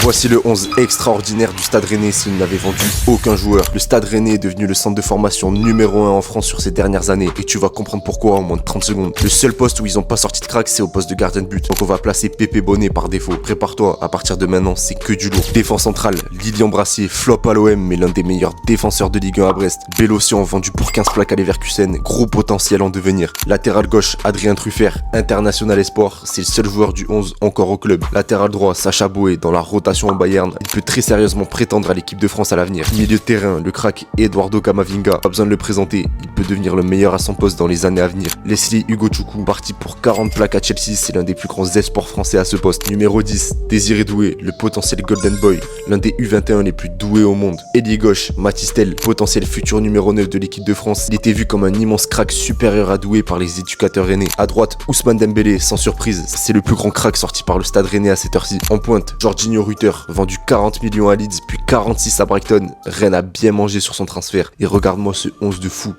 Voici le 11 extraordinaire du Stade Rennais s'il n'avait vendu aucun joueur. Le Stade Rennais est devenu le centre de formation numéro 1 en France sur ces dernières années et tu vas comprendre pourquoi en moins de 30 secondes. Le seul poste où ils ont pas sorti de crack, c'est au poste de gardien de but. Donc on va placer Pépé Bonnet par défaut. Prépare-toi, à partir de maintenant, c'est que du lourd. Défense centrale, Lilian Brassier, flop à l'OM mais l'un des meilleurs défenseurs de Ligue 1 à Brest. Bélocian vendu pour 15 plaques à Leverkusen, gros potentiel en devenir. Latéral gauche, Adrien Truffert, international espoir, c'est le seul joueur du 11 encore au club. Latéral droit, Sacha Boey dans la rotation au Bayern, il peut très sérieusement prétendre à l'équipe de France à l'avenir. Milieu de terrain, le crack Eduardo Camavinga, pas besoin de le présenter, il peut devenir le meilleur à son poste dans les années à venir. Leslie Ugochukwu, parti pour 40 plaques à Chelsea, c'est l'un des plus grands espoirs français à ce poste. Numéro 10, Désiré Doué, le potentiel Golden Boy, l'un des U21 les plus doués au monde. Ailier gauche, Matistel, potentiel futur numéro 9 de l'équipe de France, il était vu comme un immense crack supérieur à Doué par les éducateurs rennais. À droite, Ousmane Dembélé, sans surprise, c'est le plus grand crack sorti par le Stade Rennais à cette heure-ci. En pointe, Jorginho Rutter, vendu 40 millions à Leeds, puis 46 à Brighton. Rennes a bien mangé sur son transfert. Et regarde-moi ce 11 de fou.